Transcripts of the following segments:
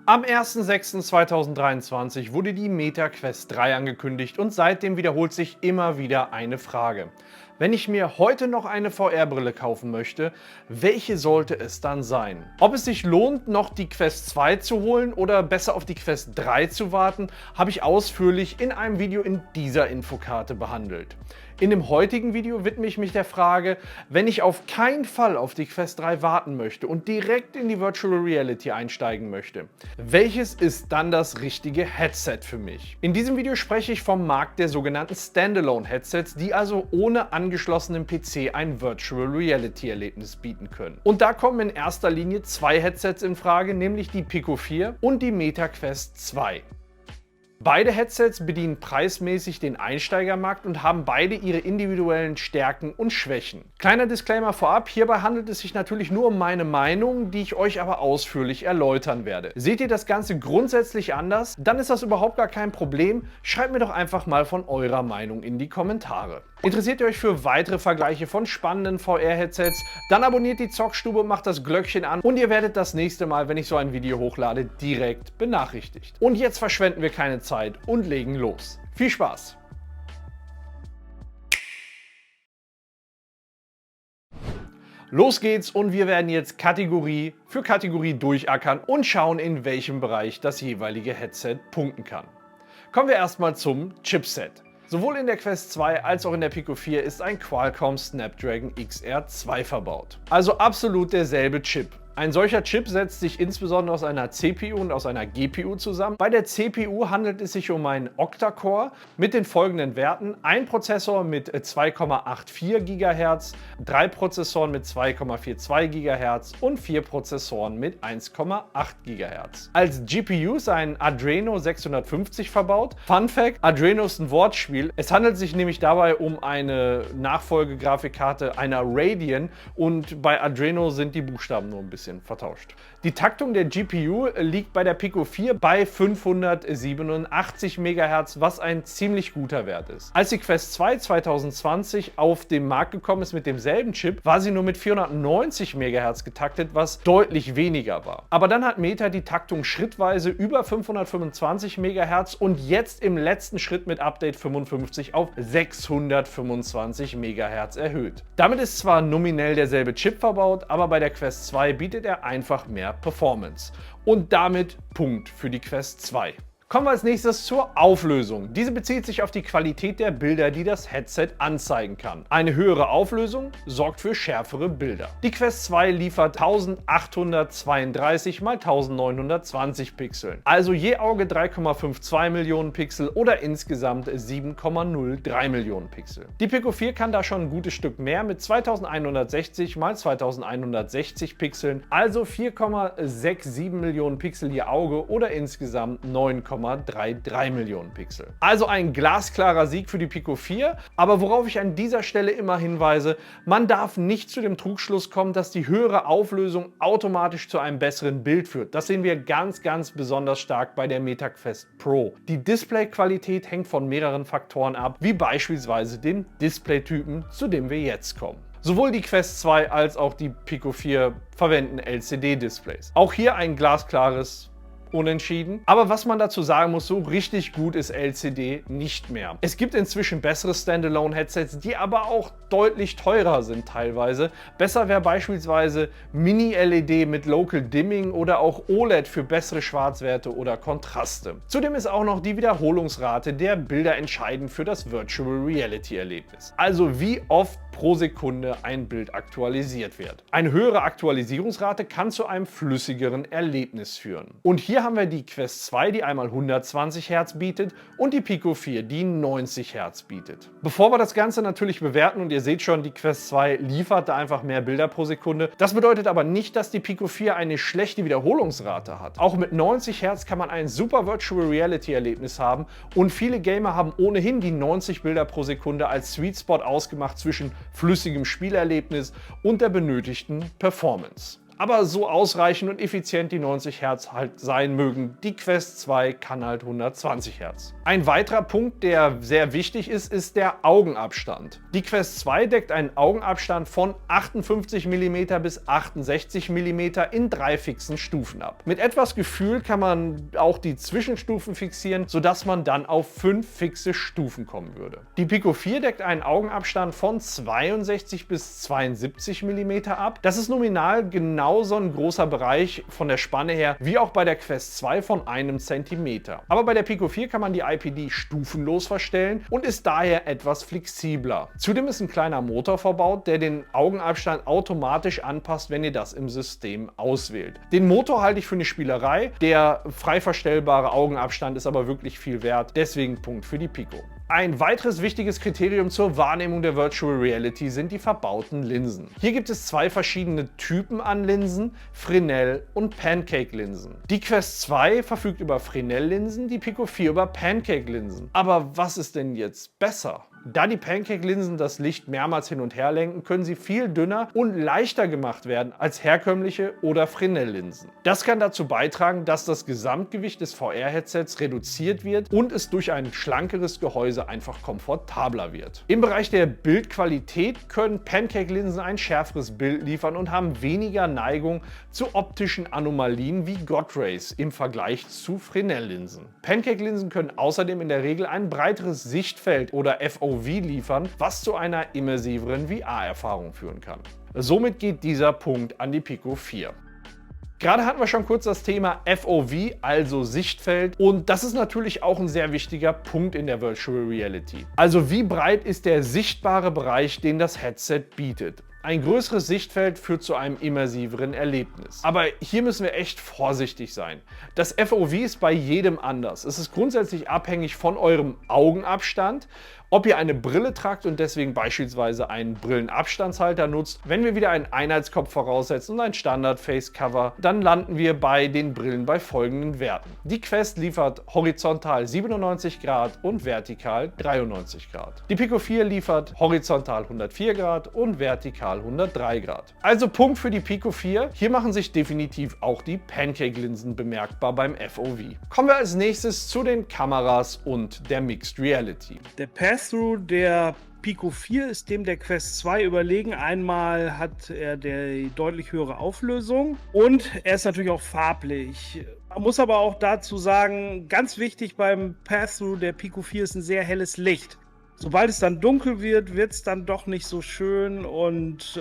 Am 1.6.2023 wurde die Meta Quest 3 angekündigt und seitdem wiederholt sich immer wieder eine Frage. Wenn ich mir heute noch eine VR-Brille kaufen möchte, welche sollte es dann sein? Ob es sich lohnt, noch die Quest 2 zu holen oder besser auf die Quest 3 zu warten, habe ich ausführlich in einem Video in dieser Infokarte behandelt. In dem heutigen Video widme ich mich der Frage, wenn ich auf keinen Fall auf die Quest 3 warten möchte und direkt in die Virtual Reality einsteigen möchte, welches ist dann das richtige Headset für mich? In diesem Video spreche ich vom Markt der sogenannten Standalone-Headsets, die also ohne angeschlossenen PC ein Virtual Reality-Erlebnis bieten können. Und da kommen in erster Linie zwei Headsets in Frage, nämlich die Pico 4 und die Meta Quest 2. Beide Headsets bedienen preismäßig den Einsteigermarkt und haben beide ihre individuellen Stärken und Schwächen. Kleiner Disclaimer vorab, hierbei handelt es sich natürlich nur um meine Meinung, die ich euch aber ausführlich erläutern werde. Seht ihr das Ganze grundsätzlich anders? Dann ist das überhaupt gar kein Problem. Schreibt mir doch einfach mal von eurer Meinung in die Kommentare. Interessiert ihr euch für weitere Vergleiche von spannenden VR-Headsets? Dann abonniert die Zockstube und macht das Glöckchen an und ihr werdet das nächste Mal, wenn ich so ein Video hochlade, direkt benachrichtigt. Und jetzt verschwenden wir keine Zeit und legen los. Viel Spaß! Los geht's und wir werden jetzt Kategorie für Kategorie durchackern und schauen, in welchem Bereich das jeweilige Headset punkten kann. Kommen wir erstmal zum Chipset. Sowohl in der Quest 2 als auch in der Pico 4 ist ein Qualcomm Snapdragon XR2 verbaut. Also absolut derselbe Chip. Ein solcher Chip setzt sich insbesondere aus einer CPU und aus einer GPU zusammen. Bei der CPU handelt es sich um einen Octa-Core mit den folgenden Werten: ein Prozessor mit 2,84 GHz, 3 Prozessoren mit 2,42 GHz und 4 Prozessoren mit 1,8 GHz. Als GPU ist ein Adreno 650 verbaut. Fun Fact: Adreno ist ein Wortspiel. Es handelt sich nämlich dabei um eine Nachfolgegrafikkarte einer Radeon und bei Adreno sind die Buchstaben nur ein bisschen vertauscht. Die Taktung der GPU liegt bei der Pico 4 bei 587 MHz, was ein ziemlich guter Wert ist. Als die Quest 2 2020 auf den Markt gekommen ist mit demselben Chip, war sie nur mit 490 MHz getaktet, was deutlich weniger war. Aber dann hat Meta die Taktung schrittweise über 525 MHz und jetzt im letzten Schritt mit Update 55 auf 625 MHz erhöht. Damit ist zwar nominell derselbe Chip verbaut, aber bei der Quest 2 bietet er einfach mehr Performance. Und damit Punkt für die Quest 2. Kommen wir als nächstes zur Auflösung. Diese bezieht sich auf die Qualität der Bilder, die das Headset anzeigen kann. Eine höhere Auflösung sorgt für schärfere Bilder. Die Quest 2 liefert 1832 x 1920 Pixeln, also je Auge 3,52 Millionen Pixel oder insgesamt 7,03 Millionen Pixel. Die Pico 4 kann da schon ein gutes Stück mehr mit 2160 x 2160 Pixeln, also 4,67 Millionen Pixel je Auge oder insgesamt 9,33 Millionen Pixel. Also ein glasklarer Sieg für die Pico 4, aber worauf ich an dieser Stelle immer hinweise, man darf nicht zu dem Trugschluss kommen, dass die höhere Auflösung automatisch zu einem besseren Bild führt. Das sehen wir ganz besonders stark bei der Meta Quest Pro. Die Displayqualität hängt von mehreren Faktoren ab, wie beispielsweise den Displaytypen, zu dem wir jetzt kommen. Sowohl die Quest 2 als auch die Pico 4 verwenden LCD-Displays. Auch hier ein glasklares Unentschieden. Aber was man dazu sagen muss, so richtig gut ist LCD nicht mehr. Es gibt inzwischen bessere Standalone-Headsets, die aber auch deutlich teurer sind teilweise. Besser wäre beispielsweise Mini-LED mit Local Dimming oder auch OLED für bessere Schwarzwerte oder Kontraste. Zudem ist auch noch die Wiederholungsrate der Bilder entscheidend für das Virtual Reality-Erlebnis. Also wie oft pro Sekunde ein Bild aktualisiert wird. Eine höhere Aktualisierungsrate kann zu einem flüssigeren Erlebnis führen. Und hier haben wir die Quest 2, die einmal 120 Hz bietet und die Pico 4, die 90 Hz bietet. Bevor wir das Ganze natürlich bewerten, und ihr seht schon, die Quest 2 liefert da einfach mehr Bilder pro Sekunde. Das bedeutet aber nicht, dass die Pico 4 eine schlechte Wiederholungsrate hat. Auch mit 90 Hz kann man ein super Virtual Reality Erlebnis haben und viele Gamer haben ohnehin die 90 Bilder pro Sekunde als Sweet Spot ausgemacht zwischen flüssigem Spielerlebnis und der benötigten Performance. Aber so ausreichend und effizient die 90 Hertz halt sein mögen, die Quest 2 kann halt 120 Hertz. Ein weiterer Punkt, der sehr wichtig ist, ist der Augenabstand. Die Quest 2 deckt einen Augenabstand von 58 mm bis 68 mm in 3 fixen Stufen ab. Mit etwas Gefühl kann man auch die Zwischenstufen fixieren, sodass man dann auf 5 fixe Stufen kommen würde. Die Pico 4 deckt einen Augenabstand von 62 bis 72 mm ab. Das ist nominal genauso ein großer Bereich von der Spanne her wie auch bei der Quest 2 von 1 cm. Aber bei der Pico 4 kann man die IPD stufenlos verstellen und ist daher etwas flexibler. Zudem ist ein kleiner Motor verbaut, der den Augenabstand automatisch anpasst, wenn ihr das im System auswählt. Den Motor halte ich für eine Spielerei, der frei verstellbare Augenabstand ist aber wirklich viel wert, deswegen Punkt für die Pico. Ein weiteres wichtiges Kriterium zur Wahrnehmung der Virtual Reality sind die verbauten Linsen. Hier gibt es 2 verschiedene Typen an Linsen, Fresnel und Pancake-Linsen. Die Quest 2 verfügt über Fresnel-Linsen, die Pico 4 über Pancake-Linsen. Aber was ist denn jetzt besser? Da die Pancake-Linsen das Licht mehrmals hin und her lenken, können sie viel dünner und leichter gemacht werden als herkömmliche oder Fresnel-Linsen. Das kann dazu beitragen, dass das Gesamtgewicht des VR-Headsets reduziert wird und es durch ein schlankeres Gehäuse einfach komfortabler wird. Im Bereich der Bildqualität können Pancake-Linsen ein schärferes Bild liefern und haben weniger Neigung zu optischen Anomalien wie God Rays im Vergleich zu Fresnel-Linsen. Pancake-Linsen können außerdem in der Regel ein breiteres Sichtfeld oder FOV liefern, was zu einer immersiveren VR-Erfahrung führen kann. Somit geht dieser Punkt an die Pico 4. Gerade hatten wir schon kurz das Thema FOV, also Sichtfeld, und das ist natürlich auch ein sehr wichtiger Punkt in der Virtual Reality. Also wie breit ist der sichtbare Bereich, den das Headset bietet? Ein größeres Sichtfeld führt zu einem immersiveren Erlebnis. Aber hier müssen wir echt vorsichtig sein. Das FOV ist bei jedem anders. Es ist grundsätzlich abhängig von eurem Augenabstand, ob ihr eine Brille tragt und deswegen beispielsweise einen Brillenabstandshalter nutzt. Wenn wir wieder einen Einheitskopf voraussetzen und ein Standard-Face-Cover, dann landen wir bei den Brillen bei folgenden Werten. Die Quest liefert horizontal 97 Grad und vertikal 93 Grad. Die Pico 4 liefert horizontal 104 Grad und vertikal 103 Grad. Also Punkt für die Pico 4. Hier machen sich definitiv auch die Pancake-Linsen bemerkbar beim FOV. Kommen wir als nächstes zu den Kameras und der Mixed Reality. Der Pass-Through der Pico 4 ist dem der Quest 2 überlegen. Einmal hat er die deutlich höhere Auflösung und er ist natürlich auch farblich. Man muss aber auch dazu sagen, ganz wichtig beim Pass-Through der Pico 4 ist ein sehr helles Licht. Sobald es dann dunkel wird, wird es dann doch nicht so schön und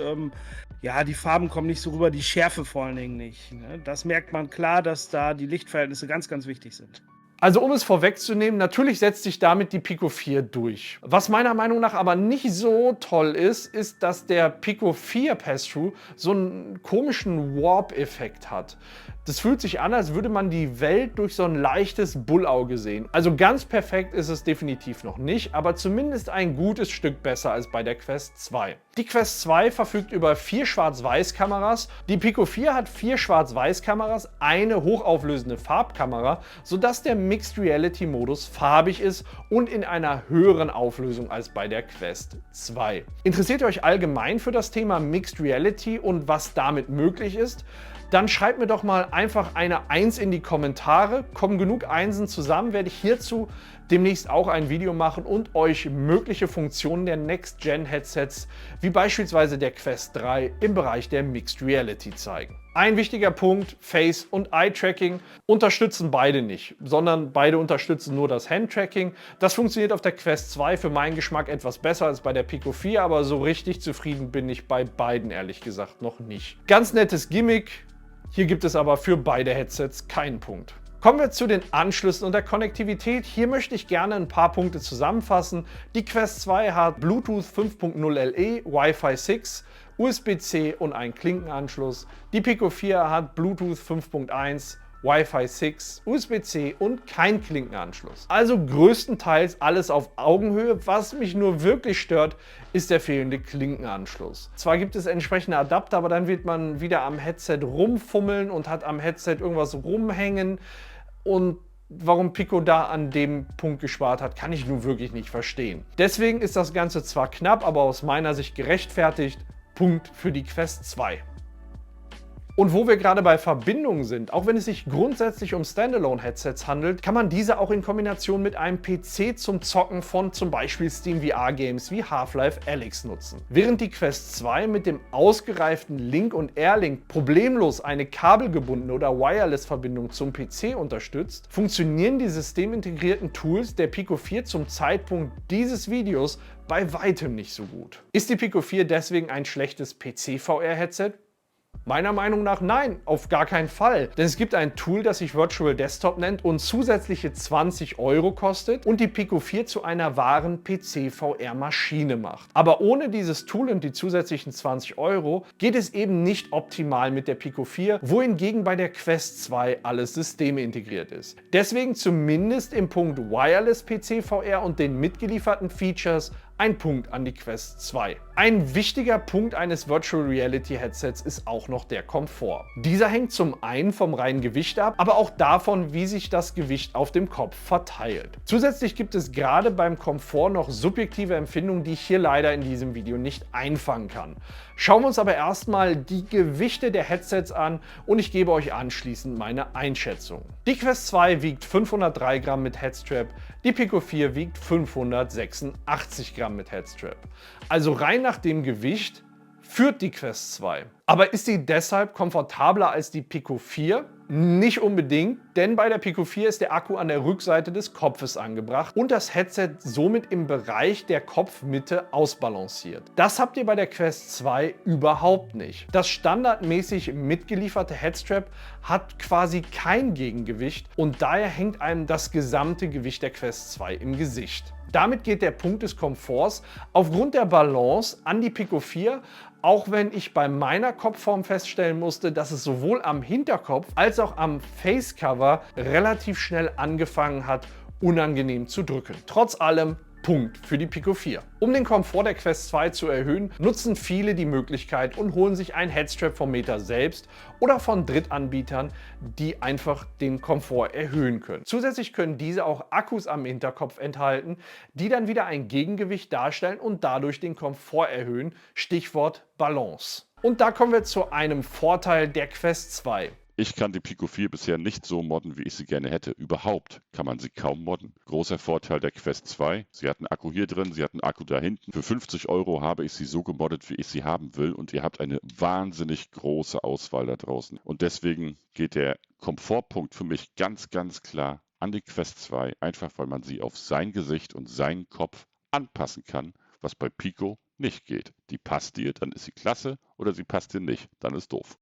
ja, die Farben kommen nicht so rüber, die Schärfe vor allen Dingen nicht. Ne? Das merkt man klar, dass da die Lichtverhältnisse ganz, ganz wichtig sind. Also um es vorwegzunehmen, natürlich setzt sich damit die Pico 4 durch. Was meiner Meinung nach aber nicht so toll ist, ist, dass der Pico 4 Pass-Through so einen komischen Warp-Effekt hat. Das fühlt sich an, als würde man die Welt durch so ein leichtes Bullauge sehen. Also ganz perfekt ist es definitiv noch nicht, aber zumindest ein gutes Stück besser als bei der Quest 2. Die Quest 2 verfügt über 4 Schwarz-Weiß-Kameras. Die Pico 4 hat 4 Schwarz-Weiß-Kameras, eine hochauflösende Farbkamera, sodass der Mixed Reality Modus farbig ist und in einer höheren Auflösung als bei der Quest 2. Interessiert ihr euch allgemein für das Thema Mixed Reality und was damit möglich ist? Dann schreibt mir doch mal einfach eine 1 in die Kommentare. Kommen genug Einsen zusammen, werde ich hierzu demnächst auch ein Video machen und euch mögliche Funktionen der Next-Gen-Headsets, wie beispielsweise der Quest 3, im Bereich der Mixed Reality zeigen. Ein wichtiger Punkt, Face- und Eye-Tracking unterstützen beide nicht, sondern beide unterstützen nur das Hand-Tracking. Das funktioniert auf der Quest 2 für meinen Geschmack etwas besser als bei der Pico 4, aber so richtig zufrieden bin ich bei beiden ehrlich gesagt noch nicht. Ganz nettes Gimmick, hier gibt es aber für beide Headsets keinen Punkt. Kommen wir zu den Anschlüssen und der Konnektivität. Hier möchte ich gerne ein paar Punkte zusammenfassen. Die Quest 2 hat Bluetooth 5.0 LE, Wi-Fi 6, USB-C und einen Klinkenanschluss. Die Pico 4 hat Bluetooth 5.1, Wi-Fi 6, USB-C und kein Klinkenanschluss. Also größtenteils alles auf Augenhöhe. Was mich nur wirklich stört, ist der fehlende Klinkenanschluss. Zwar gibt es entsprechende Adapter, aber dann wird man wieder am Headset rumfummeln und hat am Headset irgendwas rumhängen. Und warum Pico da an dem Punkt gespart hat, kann ich nun wirklich nicht verstehen. Deswegen ist das Ganze zwar knapp, aber aus meiner Sicht gerechtfertigt. Punkt für die Quest 2. Und wo wir gerade bei Verbindungen sind, auch wenn es sich grundsätzlich um Standalone-Headsets handelt, kann man diese auch in Kombination mit einem PC zum Zocken von zum Beispiel Steam VR-Games wie Half-Life Alyx nutzen. Während die Quest 2 mit dem ausgereiften Link und Airlink problemlos eine kabelgebundene oder Wireless-Verbindung zum PC unterstützt, funktionieren die systemintegrierten Tools der Pico 4 zum Zeitpunkt dieses Videos bei weitem nicht so gut. Ist die Pico 4 deswegen ein schlechtes PC-VR-Headset? Meiner Meinung nach nein, auf gar keinen Fall. Denn es gibt ein Tool, das sich Virtual Desktop nennt und zusätzliche 20 € kostet und die Pico 4 zu einer wahren PC-VR-Maschine macht. Aber ohne dieses Tool und die zusätzlichen 20 € geht es eben nicht optimal mit der Pico 4, wohingegen bei der Quest 2 alles Systeme integriert ist. Deswegen zumindest im Punkt Wireless PC-VR und den mitgelieferten Features ein Punkt an die Quest 2. Ein wichtiger Punkt eines Virtual Reality Headsets ist auch noch der Komfort. Dieser hängt zum einen vom reinen Gewicht ab, aber auch davon, wie sich das Gewicht auf dem Kopf verteilt. Zusätzlich gibt es gerade beim Komfort noch subjektive Empfindungen, die ich hier leider in diesem Video nicht einfangen kann. Schauen wir uns aber erstmal die Gewichte der Headsets an und ich gebe euch anschließend meine Einschätzung. Die Quest 2 wiegt 503 Gramm mit Headstrap, die Pico 4 wiegt 586 Gramm mit Headstrap. Also rein nach dem Gewicht führt die Quest 2. Aber ist sie deshalb komfortabler als die Pico 4? Nicht unbedingt, denn bei der Pico 4 ist der Akku an der Rückseite des Kopfes angebracht und das Headset somit im Bereich der Kopfmitte ausbalanciert. Das habt ihr bei der Quest 2 überhaupt nicht. Das standardmäßig mitgelieferte Headstrap hat quasi kein Gegengewicht und daher hängt einem das gesamte Gewicht der Quest 2 im Gesicht. Damit geht der Punkt des Komforts aufgrund der Balance an die Pico 4, auch wenn ich bei meiner Kopfform feststellen musste, dass es sowohl am Hinterkopf als auch am Facecover relativ schnell angefangen hat, unangenehm zu drücken. Trotz allem Punkt für die Pico 4. Um den Komfort der Quest 2 zu erhöhen, nutzen viele die Möglichkeit und holen sich ein Headstrap vom Meta selbst oder von Drittanbietern, die einfach den Komfort erhöhen können. Zusätzlich können diese auch Akkus am Hinterkopf enthalten, die dann wieder ein Gegengewicht darstellen und dadurch den Komfort erhöhen. Stichwort Balance. Und da kommen wir zu einem Vorteil der Quest 2. Ich kann die Pico 4 bisher nicht so modden, wie ich sie gerne hätte. Überhaupt kann man sie kaum modden. Großer Vorteil der Quest 2. Sie hat einen Akku hier drin, sie hat einen Akku da hinten. Für 50 € habe ich sie so gemoddet, wie ich sie haben will. Und ihr habt eine wahnsinnig große Auswahl da draußen. Und deswegen geht der Komfortpunkt für mich ganz, ganz klar an die Quest 2. Einfach, weil man sie auf sein Gesicht und seinen Kopf anpassen kann, was bei Pico nicht geht. Die passt dir, dann ist sie klasse, oder sie passt dir nicht, dann ist doof.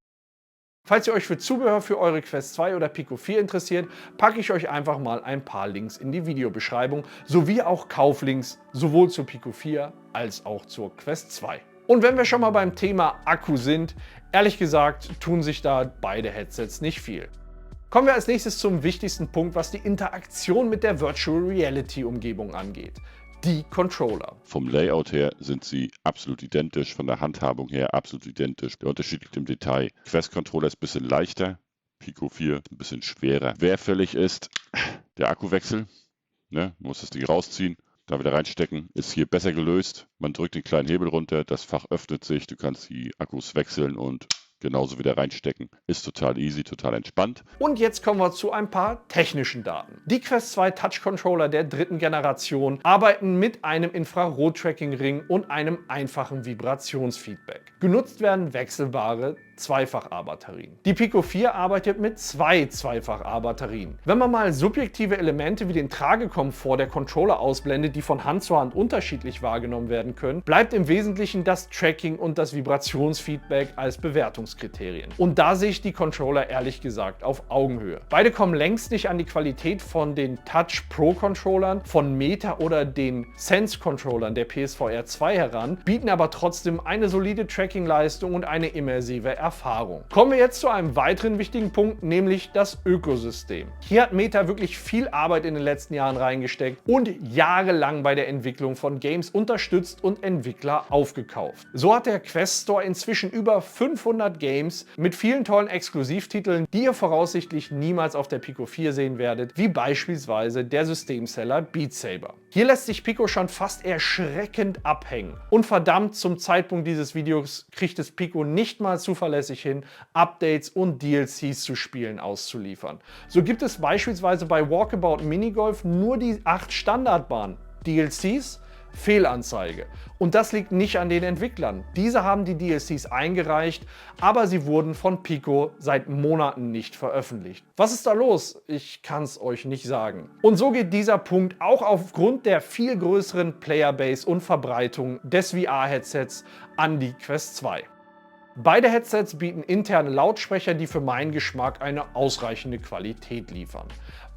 Falls ihr euch für Zubehör für eure Quest 2 oder Pico 4 interessiert, packe ich euch einfach mal ein paar Links in die Videobeschreibung, sowie auch Kauflinks sowohl zur Pico 4 als auch zur Quest 2. Und wenn wir schon mal beim Thema Akku sind, ehrlich gesagt tun sich da beide Headsets nicht viel. Kommen wir als nächstes zum wichtigsten Punkt, was die Interaktion mit der Virtual Reality Umgebung angeht. Die Controller. Vom Layout her sind sie absolut identisch, von der Handhabung her absolut identisch. Der Unterschied liegt im Detail. Quest Controller ist ein bisschen leichter, Pico 4 ein bisschen schwerer. Wer fällig ist, der Akkuwechsel. Man muss das Ding rausziehen, da wieder reinstecken. Ist hier besser gelöst. Man drückt den kleinen Hebel runter, das Fach öffnet sich, du kannst die Akkus wechseln und genauso wieder reinstecken. Ist total easy, total entspannt. Und jetzt kommen wir zu ein paar technischen Daten. Die Quest 2 Touch Controller der dritten Generation arbeiten mit einem Infrarot-Tracking-Ring und einem einfachen Vibrationsfeedback. Genutzt werden wechselbare Zweifach-A-Batterien. Die Pico 4 arbeitet mit zwei Zweifach-A-Batterien. Wenn man mal subjektive Elemente wie den Tragekomfort der Controller ausblendet, die von Hand zu Hand unterschiedlich wahrgenommen werden können, bleibt im Wesentlichen das Tracking und das Vibrationsfeedback als Bewertungskriterien. Und da sehe ich die Controller ehrlich gesagt auf Augenhöhe. Beide kommen längst nicht an die Qualität von den Touch Pro Controllern von Meta oder den Sense Controllern der PSVR 2 heran, bieten aber trotzdem eine solide Tracking-Leistung und eine immersive Erfahrung. Kommen wir jetzt zu einem weiteren wichtigen Punkt, nämlich das Ökosystem. Hier hat Meta wirklich viel Arbeit in den letzten Jahren reingesteckt und jahrelang bei der Entwicklung von Games unterstützt und Entwickler aufgekauft. So hat der Quest Store inzwischen über 500 Games mit vielen tollen Exklusivtiteln, die ihr voraussichtlich niemals auf der Pico 4 sehen werdet, wie beispielsweise der Systemseller Beat Saber. Hier lässt sich Pico schon fast erschreckend abhängen. Und verdammt, zum Zeitpunkt dieses Videos kriegt es Pico nicht mal zuverlässig zuverlässig hin, Updates und DLCs zu Spielen auszuliefern. So gibt es beispielsweise bei Walkabout Minigolf nur die 8 Standardbahnen. DLCs? Fehlanzeige. Und das liegt nicht an den Entwicklern. Diese haben die DLCs eingereicht, aber sie wurden von Pico seit Monaten nicht veröffentlicht. Was ist da los? Ich kann es euch nicht sagen. Und so geht dieser Punkt auch aufgrund der viel größeren Playerbase und Verbreitung des VR-Headsets an die Quest 2. Beide Headsets bieten interne Lautsprecher, die für meinen Geschmack eine ausreichende Qualität liefern.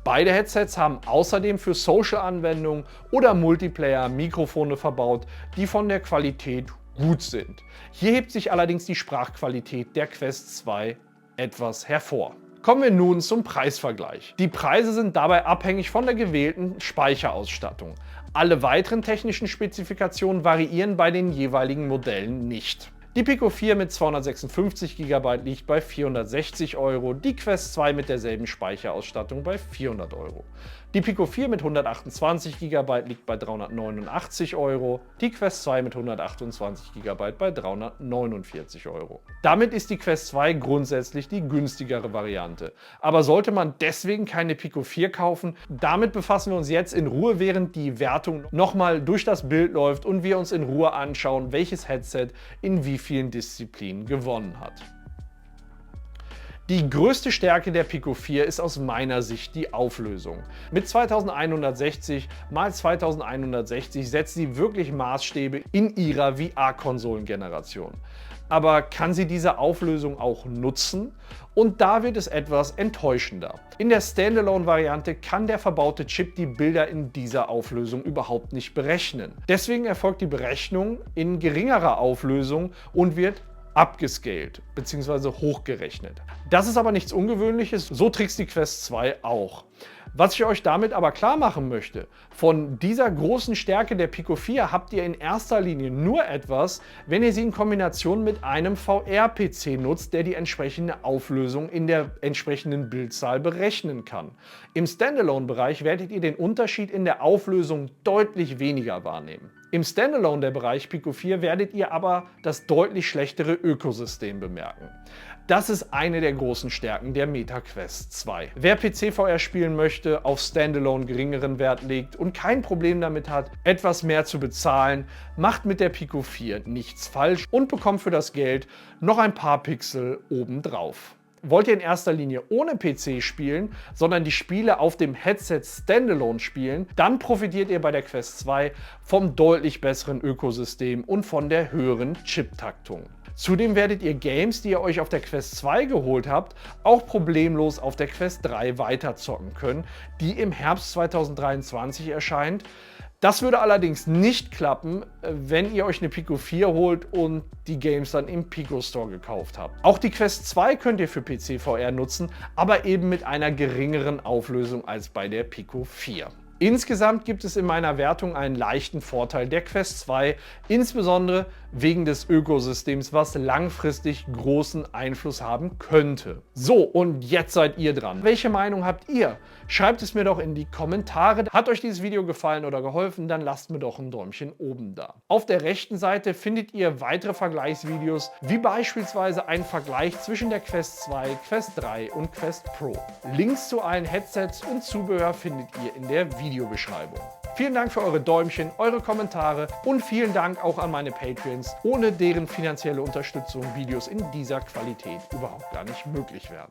Beide Headsets haben außerdem für Social-Anwendungen oder Multiplayer Mikrofone verbaut, die von der Qualität gut sind. Hier hebt sich allerdings die Sprachqualität der Quest 2 etwas hervor. Kommen wir nun zum Preisvergleich. Die Preise sind dabei abhängig von der gewählten Speicherausstattung. Alle weiteren technischen Spezifikationen variieren bei den jeweiligen Modellen nicht. Die Pico 4 mit 256 GB liegt bei 460 €, die Quest 2 mit derselben Speicherausstattung bei 400 €. Die Pico 4 mit 128 GB liegt bei 389 €, die Quest 2 mit 128 GB bei 349 €. Damit ist die Quest 2 grundsätzlich die günstigere Variante. Aber sollte man deswegen keine Pico 4 kaufen? Damit befassen wir uns jetzt in Ruhe, während die Wertung nochmal durch das Bild läuft und wir uns in Ruhe anschauen, welches Headset in wie vielen Disziplinen gewonnen hat. Die größte Stärke der Pico 4 ist aus meiner Sicht die Auflösung. Mit 2160 x 2160 setzt sie wirklich Maßstäbe in ihrer VR-Konsolengeneration. Aber kann sie diese Auflösung auch nutzen? Und da wird es etwas enttäuschender. In der Standalone-Variante kann der verbaute Chip die Bilder in dieser Auflösung überhaupt nicht berechnen. Deswegen erfolgt die Berechnung in geringerer Auflösung und wird abgescaled bzw. hochgerechnet. Das ist aber nichts Ungewöhnliches, so trickst die Quest 2 auch. Was ich euch damit aber klar machen möchte, von dieser großen Stärke der Pico 4 habt ihr in erster Linie nur etwas, wenn ihr sie in Kombination mit einem VR-PC nutzt, der die entsprechende Auflösung in der entsprechenden Bildzahl berechnen kann. Im Standalone-Bereich werdet ihr den Unterschied in der Auflösung deutlich weniger wahrnehmen. Im Standalone der Bereich Pico 4 werdet ihr aber das deutlich schlechtere Ökosystem bemerken. Das ist eine der großen Stärken der Meta Quest 2. Wer PC-VR spielen möchte, auf Standalone geringeren Wert legt und kein Problem damit hat, etwas mehr zu bezahlen, macht mit der Pico 4 nichts falsch und bekommt für das Geld noch ein paar Pixel obendrauf. Wollt ihr in erster Linie ohne PC spielen, sondern die Spiele auf dem Headset Standalone spielen, dann profitiert ihr bei der Quest 2 vom deutlich besseren Ökosystem und von der höheren Chip-Taktung. Zudem werdet ihr Games, die ihr euch auf der Quest 2 geholt habt, auch problemlos auf der Quest 3 weiterzocken können, die im Herbst 2023 erscheint. Das würde allerdings nicht klappen, wenn ihr euch eine Pico 4 holt und die Games dann im Pico Store gekauft habt. Auch die Quest 2 könnt ihr für PC VR nutzen, aber eben mit einer geringeren Auflösung als bei der Pico 4. Insgesamt gibt es in meiner Wertung einen leichten Vorteil der Quest 2, insbesondere wegen des Ökosystems, was langfristig großen Einfluss haben könnte. So, und jetzt seid ihr dran. Welche Meinung habt ihr? Schreibt es mir doch in die Kommentare. Hat euch dieses Video gefallen oder geholfen, dann lasst mir doch ein Däumchen oben da. Auf der rechten Seite findet ihr weitere Vergleichsvideos, wie beispielsweise einen Vergleich zwischen der Quest 2, Quest 3 und Quest Pro. Links zu allen Headsets und Zubehör findet ihr in der Videobeschreibung. Vielen Dank für eure Däumchen, eure Kommentare und vielen Dank auch an meine Patreons, ohne deren finanzielle Unterstützung Videos in dieser Qualität überhaupt gar nicht möglich wären.